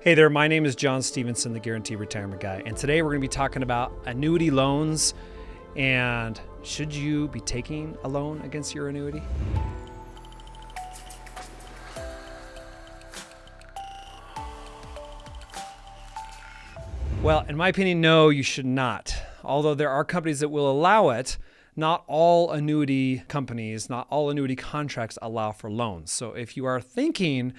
Hey there, my name is John Stevenson, the Guaranteed Retirement Guy, and today we're going to be talking about annuity loans and should you be taking a loan against your annuity? Well, in my opinion, no, you should not. Although there are companies that will allow it, not all annuity companies, not all annuity contracts allow for loans. So if you are thinking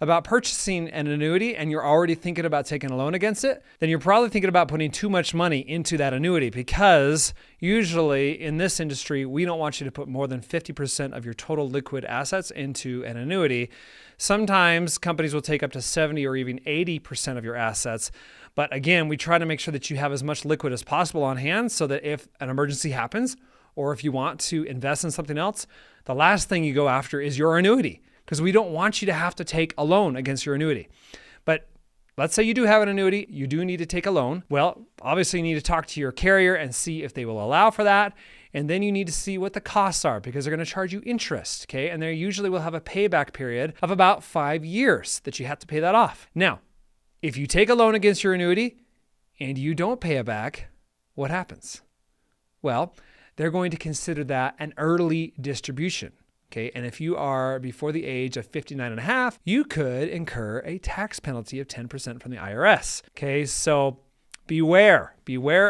about purchasing an annuity and you're already thinking about taking a loan against it, then you're probably thinking about putting too much money into that annuity, because usually in this industry, we don't want you to put more than 50% of your total liquid assets into an annuity. Sometimes companies will take up to 70 or even 80% of your assets. But again, we try to make sure that you have as much liquid as possible on hand so that if an emergency happens, or if you want to invest in something else, the last thing you go after is your annuity, because we don't want you to have to take a loan against your annuity. But let's say you do have an annuity, you do need to take a loan. Well, obviously you need to talk to your carrier and see if they will allow for that. And then you need to see what the costs are, because they're going to charge you interest, okay? And they usually will have a payback period of about 5 years that you have to pay that off. Now, if you take a loan against your annuity and you don't pay it back, what happens? Well, they're going to consider that an early distribution. Okay, and if you are before the age of 59 and a half, you could incur a tax penalty of 10% from the IRS. Okay, so beware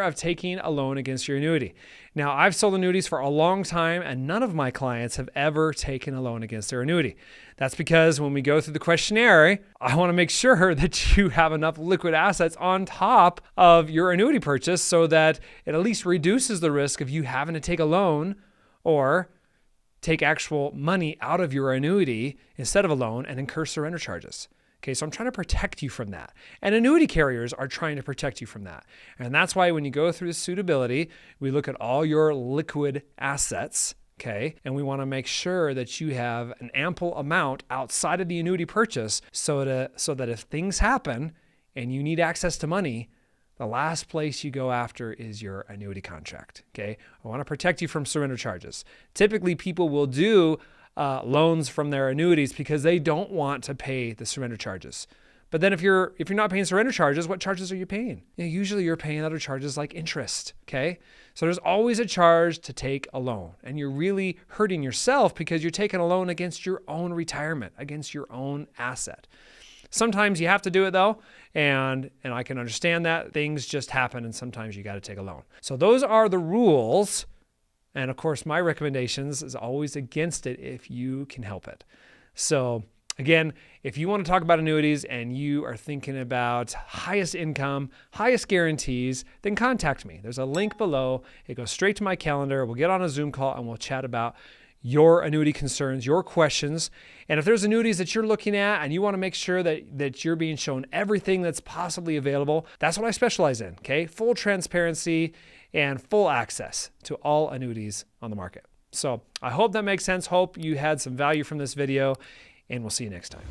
of taking a loan against your annuity. Now, I've sold annuities for a long time, and none of my clients have ever taken a loan against their annuity. That's because when we go through the questionnaire, I want to make sure that you have enough liquid assets on top of your annuity purchase so that it at least reduces the risk of you having to take a loan or take actual money out of your annuity instead of a loan and incur surrender charges. Okay, so I'm trying to protect you from that. And annuity carriers are trying to protect you from that. And that's why when you go through the suitability, we look at all your liquid assets, okay? And we want to make sure that you have an ample amount outside of the annuity purchase so that if things happen and you need access to money, the last place you go after is your annuity contract, okay? I want to protect you from surrender charges. Typically, people will do loans from their annuities because they don't want to pay the surrender charges. But then if you're not paying surrender charges, what charges are you paying? Usually you're paying other charges like interest, okay? So there's always a charge to take a loan, and you're really hurting yourself because you're taking a loan against your own retirement, against your own asset. Sometimes you have to do it though, and I can understand that. Things just happen, and sometimes you got to take a loan. So those are the rules, and of course my recommendations is always against it if you can help it. So again, if you want to talk about annuities and you are thinking about highest income, highest guarantees, then contact me. There's a link below. It goes straight to my calendar. We'll get on a Zoom call and we'll chat about your annuity concerns, your questions. And if there's annuities that you're looking at and you want to make sure that you're being shown everything that's possibly available, that's what I specialize in, okay? Full transparency and full access to all annuities on the market. So I hope that makes sense. Hope you had some value from this video, and we'll see you next time.